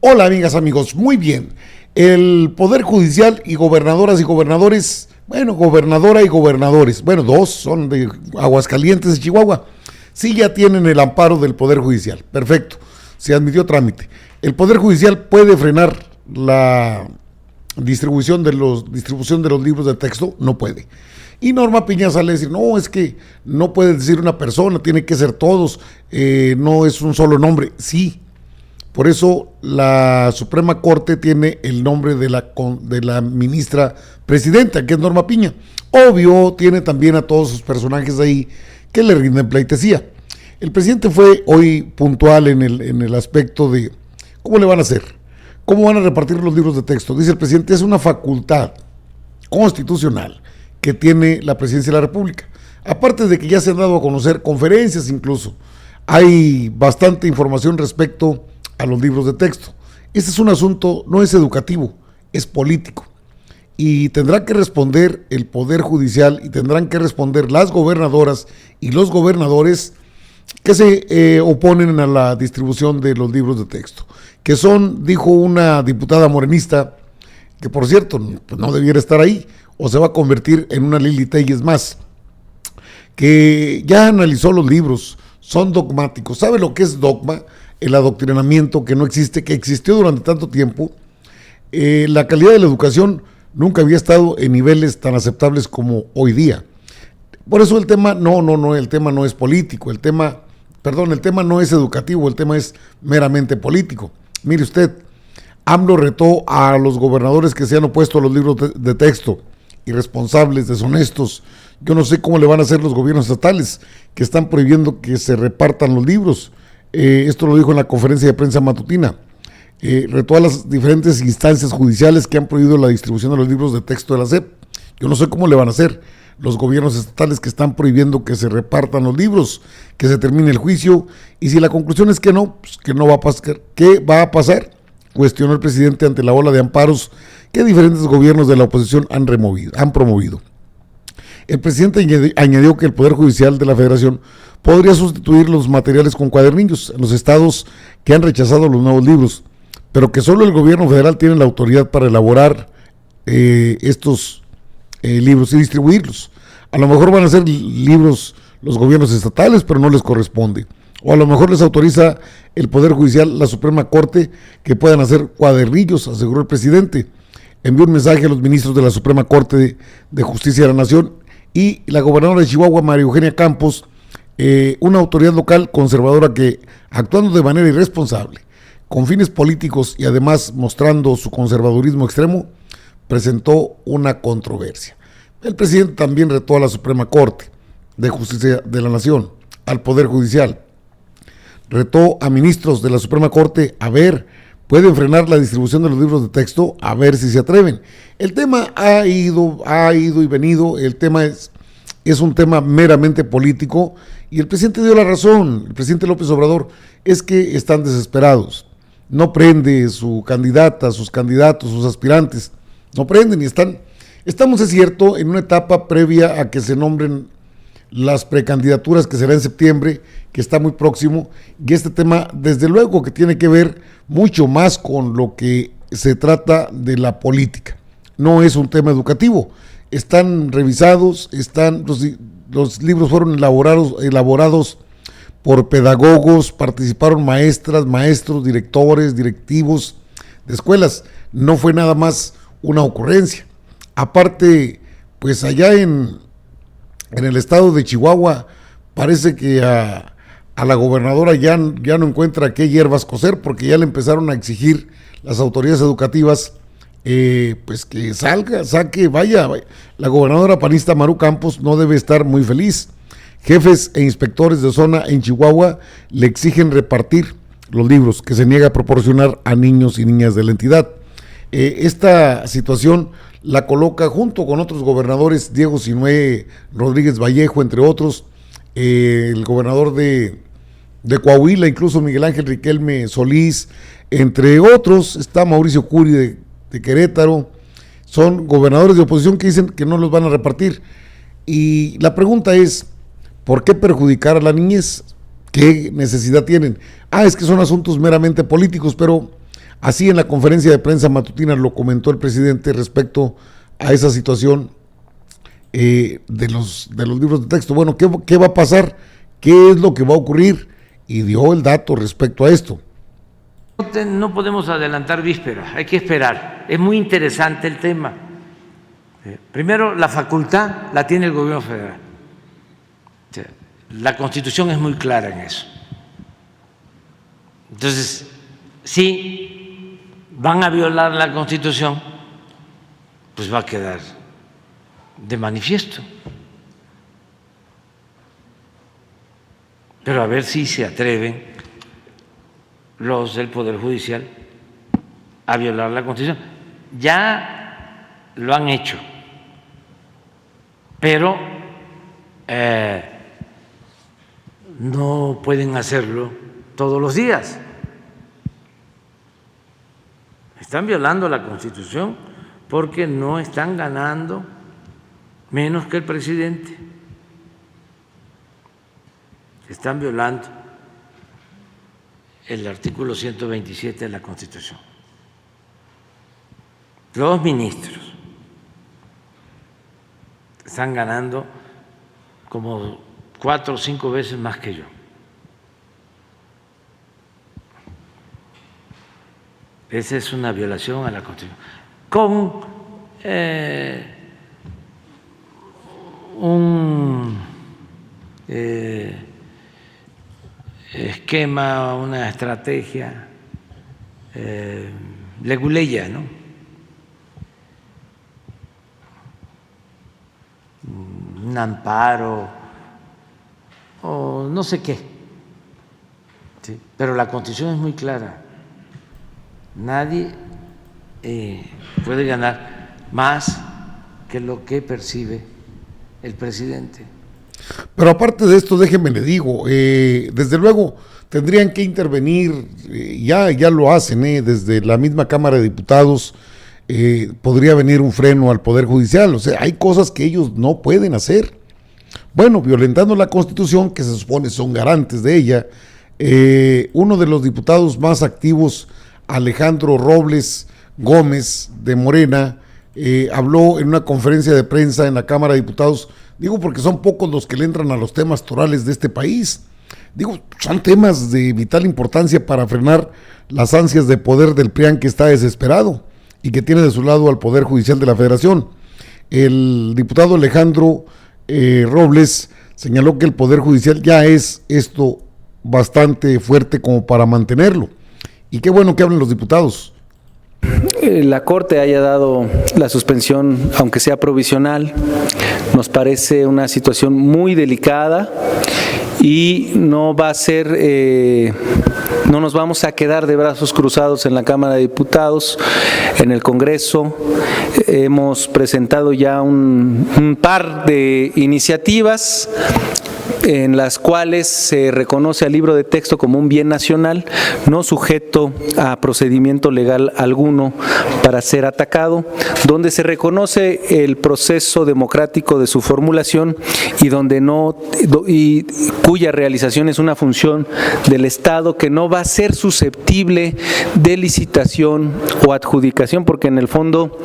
Hola amigas, amigos, muy bien. El Poder Judicial y gobernadoras y gobernadores, gobernadora y gobernadores, dos son de Aguascalientes y Chihuahua, sí ya tienen el amparo del Poder Judicial. Perfecto, se admitió trámite. El Poder Judicial puede frenar la distribución de los libros de texto, no puede. Y Norma Piña sale a decir, no, es que no puede decir una persona, tiene que ser todos, no es un solo nombre. Sí. Por eso la Suprema Corte tiene el nombre de la ministra presidenta, que es Norma Piña. Obvio, tiene también a todos sus personajes ahí que le rinden pleitesía. El presidente fue hoy puntual en el aspecto de cómo le van a hacer, cómo van a repartir los libros de texto. Dice el presidente, es una facultad constitucional que tiene la presidencia de la República. Aparte de que ya se han dado a conocer conferencias incluso, hay bastante información respecto a los libros de texto. Este es un asunto, no es educativo, es político. Y tendrá que responder el Poder Judicial y tendrán que responder las gobernadoras y los gobernadores que se oponen a la distribución de los libros de texto. Que son, dijo una diputada morenista, que por cierto pues no debiera estar ahí, o se va a convertir en una Lili Telles más, que ya analizó los libros, son dogmáticos. ¿Sabe lo que es dogma? El adoctrinamiento que no existe, que existió durante tanto tiempo. La calidad de la educación nunca había estado en niveles tan aceptables como hoy día. Por eso el tema el tema no es político, el tema no es educativo, el tema es meramente político. Mire usted, AMLO retó a los gobernadores que se han opuesto a los libros de texto, irresponsables, deshonestos. Yo no sé cómo le van a hacer los gobiernos estatales que están prohibiendo que se repartan los libros. Esto lo dijo en la conferencia de prensa matutina. Retó a las diferentes instancias judiciales que han prohibido la distribución de los libros de texto de la SEP. Yo no sé cómo le van a hacer los gobiernos estatales que están prohibiendo que se repartan los libros, que se termine el juicio, y si la conclusión es que no, pues que no va a pasar. ¿Qué va a pasar? Cuestionó el presidente ante la ola de amparos que diferentes gobiernos de la oposición han promovido. El presidente añadió que el Poder Judicial de la Federación podría sustituir los materiales con cuadernillos en los estados que han rechazado los nuevos libros, pero que solo el gobierno federal tiene la autoridad para elaborar estos libros y distribuirlos. A lo mejor van a ser libros los gobiernos estatales, pero no les corresponde. O a lo mejor les autoriza el Poder Judicial, la Suprema Corte, que puedan hacer cuadernillos, aseguró el presidente. Envió un mensaje a los ministros de la Suprema Corte de Justicia de la Nación y la gobernadora de Chihuahua, María Eugenia Campos, una autoridad local conservadora que, actuando de manera irresponsable, con fines políticos y además mostrando su conservadurismo extremo, presentó una controversia. El presidente también retó a la Suprema Corte de Justicia de la Nación, al Poder Judicial. Retó a ministros de la Suprema Corte a ver, pueden frenar la distribución de los libros de texto, a ver si se atreven. El tema ha ido y venido, el tema es un tema meramente político y el presidente dio la razón. El presidente López Obrador es que están desesperados. No prende su candidata, sus candidatos, sus aspirantes, no prenden y estamos, es cierto, en una etapa previa a que se nombren las precandidaturas, que será en septiembre, que está muy próximo, y este tema desde luego que tiene que ver mucho más con lo que se trata de la política. No es un tema educativo, están revisados, los libros fueron elaborados por pedagogos, participaron maestras, maestros, directores, directivos de escuelas, no fue nada más una ocurrencia. Aparte, pues allá en el estado de Chihuahua parece que a la gobernadora ya no encuentra qué hierbas cocer, porque ya le empezaron a exigir las autoridades educativas pues que vaya. La gobernadora panista Maru Campos no debe estar muy feliz. Jefes e inspectores de zona en Chihuahua le exigen repartir los libros que se niega a proporcionar a niños y niñas de la entidad. Esta situación la coloca junto con otros gobernadores, Diego Sinué Rodríguez Vallejo, entre otros, el gobernador de Coahuila, incluso Miguel Ángel Riquelme Solís, entre otros, está Mauricio Curi de Querétaro. Son gobernadores de oposición que dicen que no los van a repartir. Y la pregunta es, ¿por qué perjudicar a la niñez? ¿Qué necesidad tienen? Es que son asuntos meramente políticos, pero Así en la conferencia de prensa matutina lo comentó el presidente respecto a esa situación de los libros de texto. Bueno, ¿qué va a pasar? ¿Qué es lo que va a ocurrir? Y dio el dato respecto a esto. No podemos adelantar vísperas, hay que esperar. Es muy interesante el tema. Primero, la facultad la tiene el gobierno federal. La Constitución es muy clara en eso. Entonces, si van a violar la Constitución, pues va a quedar de manifiesto. Pero a ver si se atreven los del Poder Judicial a violar la Constitución. Ya lo han hecho, pero no pueden hacerlo todos los días. Están violando la Constitución porque no están ganando menos que el presidente. Están violando el artículo 127 de la Constitución. Los ministros están ganando como 4 o 5 veces más que yo. Esa es una violación a la Constitución. Con un esquema, una estrategia leguleya, ¿no? Un amparo o no sé qué. ¿Sí? Pero la Constitución es muy clara. Nadie puede ganar más que lo que percibe el presidente. Pero aparte de esto, déjeme le digo, desde luego tendrían que intervenir, ya lo hacen, desde la misma Cámara de Diputados podría venir un freno al Poder Judicial. O sea, hay cosas que ellos no pueden hacer. Bueno, violentando la Constitución, que se supone son garantes de ella. Uno de los diputados más activos, Alejandro Robles Gómez de Morena, habló en una conferencia de prensa en la Cámara de Diputados. Digo porque son pocos los que le entran a los temas torales de este país. Digo, son temas de vital importancia para frenar las ansias de poder del PRIAN, que está desesperado y que tiene de su lado al Poder Judicial de la Federación. El diputado Alejandro Robles señaló que el Poder Judicial ya es esto bastante fuerte como para mantenerlo. Y qué bueno que hablen los diputados. La Corte haya dado la suspensión, aunque sea provisional, nos parece una situación muy delicada y no va a ser, no nos vamos a quedar de brazos cruzados en la Cámara de Diputados, en el Congreso. Hemos presentado ya un par de iniciativas en las cuales se reconoce al libro de texto como un bien nacional, no sujeto a procedimiento legal alguno para ser atacado, donde se reconoce el proceso democrático de su formulación y cuya realización es una función del Estado que no va a ser susceptible de licitación o adjudicación, porque en el fondo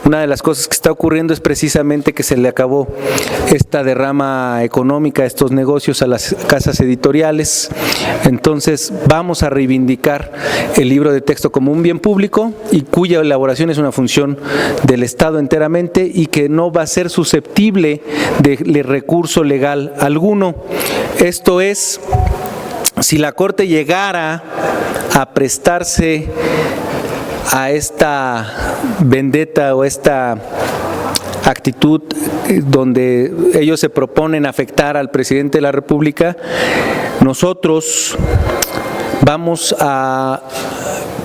una de las cosas que está ocurriendo es precisamente que se le acabó esta derrama económica, estos negocios a las casas editoriales. Entonces vamos a reivindicar el libro de texto como un bien público y cuya elaboración es una función del Estado enteramente y que no va a ser susceptible de recurso legal alguno. Esto es, si la Corte llegara a prestarse a esta vendetta o esta actitud donde ellos se proponen afectar al presidente de la República, nosotros vamos a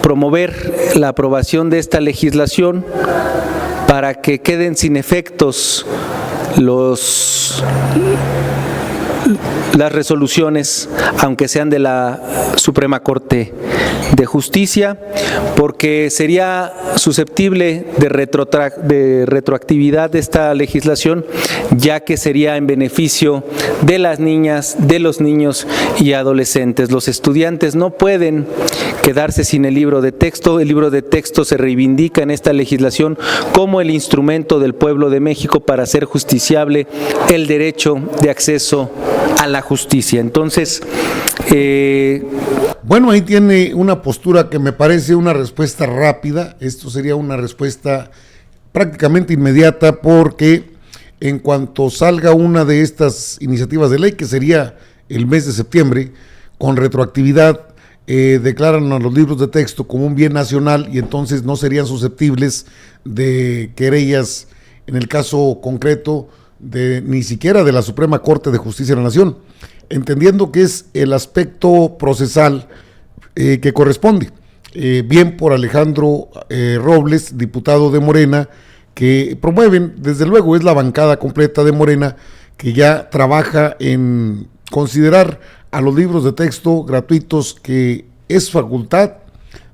promover la aprobación de esta legislación para que queden sin efectos las resoluciones, aunque sean de la Suprema Corte de Justicia, porque sería susceptible de retroactividad de esta legislación, ya que sería en beneficio de las niñas, de los niños y adolescentes. Los estudiantes no pueden quedarse sin el libro de texto. El libro de texto se reivindica en esta legislación como el instrumento del pueblo de México para hacer justiciable el derecho de acceso a la justicia. Entonces, bueno, ahí tiene una postura que me parece una respuesta rápida. Esto sería una respuesta prácticamente inmediata, porque en cuanto salga una de estas iniciativas de ley, que sería el mes de septiembre, con retroactividad, declaran a los libros de texto como un bien nacional y entonces no serían susceptibles de querellas, en el caso concreto, ni siquiera de la Suprema Corte de Justicia de la Nación, entendiendo que es el aspecto procesal que corresponde. Bien por Alejandro Robles, diputado de Morena, que promueven, desde luego es la bancada completa de Morena, que ya trabaja en considerar a los libros de texto gratuitos, que es facultad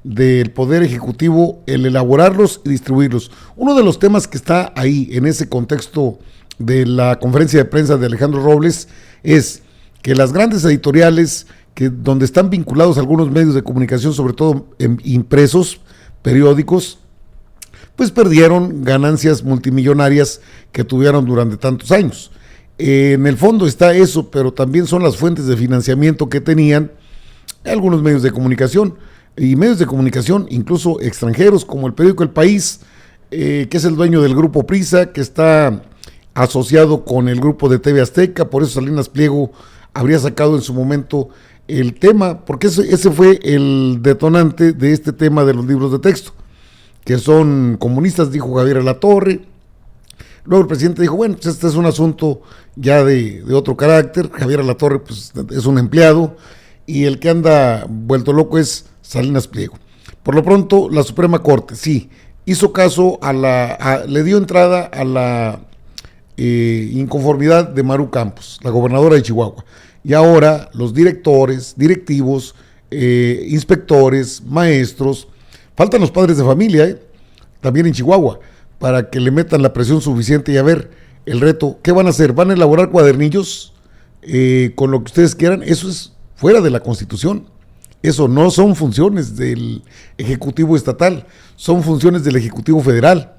del Poder Ejecutivo el elaborarlos y distribuirlos. Uno de los temas que está ahí en ese contexto de la conferencia de prensa de Alejandro Robles es que las grandes editoriales, donde están vinculados algunos medios de comunicación, sobre todo impresos, periódicos, pues perdieron ganancias multimillonarias que tuvieron durante tantos años. En el fondo está eso, pero también son las fuentes de financiamiento que tenían algunos medios de comunicación, y medios de comunicación incluso extranjeros, como el periódico El País, que es el dueño del grupo Prisa, que está asociado con el grupo de TV Azteca. Por eso Salinas Pliego habría sacado en su momento el tema, porque ese fue el detonante de este tema de los libros de texto, que son comunistas, dijo Javier Alatorre. Luego el presidente dijo, bueno, pues este es un asunto ya de otro carácter. Javier Alatorre pues es un empleado, y el que anda vuelto loco es Salinas Pliego. Por lo pronto, la Suprema Corte sí hizo caso le dio entrada a la inconformidad de Maru Campos, la gobernadora de Chihuahua, y ahora los directores, directivos, inspectores, maestros, faltan los padres de familia, también en Chihuahua, para que le metan la presión suficiente. Y a ver, el reto, ¿qué van a hacer? ¿Van a elaborar cuadernillos con lo que ustedes quieran? Eso es fuera de la Constitución. Eso no son funciones del Ejecutivo Estatal, son funciones del Ejecutivo Federal.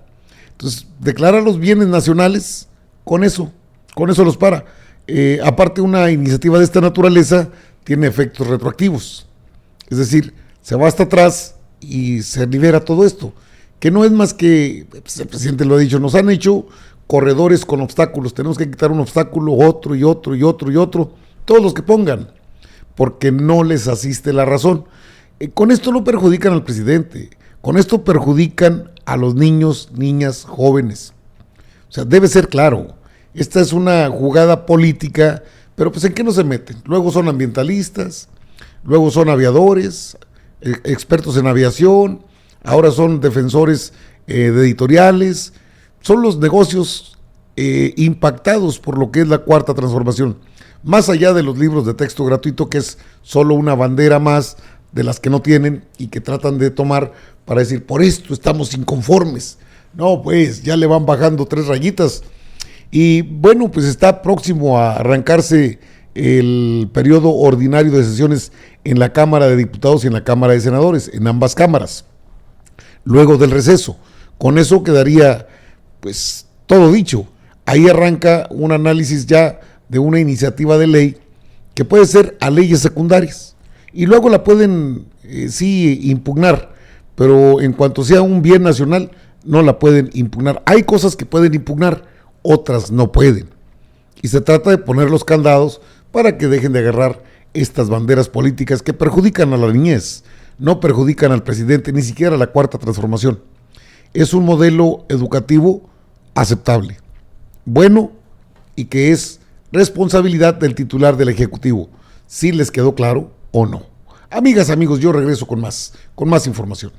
Entonces, declara los bienes nacionales, con eso los para. Aparte, una iniciativa de esta naturaleza tiene efectos retroactivos. Es decir, se va hasta atrás y se libera todo esto, que no es más que, pues el presidente lo ha dicho, nos han hecho corredores con obstáculos, tenemos que quitar un obstáculo, otro y otro y otro y otro, todos los que pongan, porque no les asiste la razón. Con esto no perjudican al presidente, con esto perjudican a los niños, niñas, jóvenes. O sea, debe ser claro, esta es una jugada política, pero pues ¿en qué no se meten? Luego son ambientalistas, luego son aviadores, expertos en aviación, ahora son defensores de editoriales, son los negocios impactados por lo que es la Cuarta Transformación, más allá de los libros de texto gratuito, que es solo una bandera más de las que no tienen y que tratan de tomar para decir, por esto estamos inconformes. No, pues ya le van bajando 3 rayitas. Y bueno, pues está próximo a arrancarse el periodo ordinario de sesiones en la Cámara de Diputados y en la Cámara de Senadores, en ambas cámaras, luego del receso. Con eso quedaría pues todo dicho. Ahí arranca un análisis ya de una iniciativa de ley que puede ser a leyes secundarias, y luego la pueden sí impugnar, pero en cuanto sea un bien nacional no la pueden impugnar. Hay cosas que pueden impugnar, otras no pueden, y se trata de poner los candados para que dejen de agarrar estas banderas políticas que perjudican a la niñez, no perjudican al presidente, ni siquiera a la Cuarta Transformación. Es un modelo educativo aceptable, bueno, y que es responsabilidad del titular del Ejecutivo, si les quedó claro o no. Amigas, amigos, yo regreso con más información.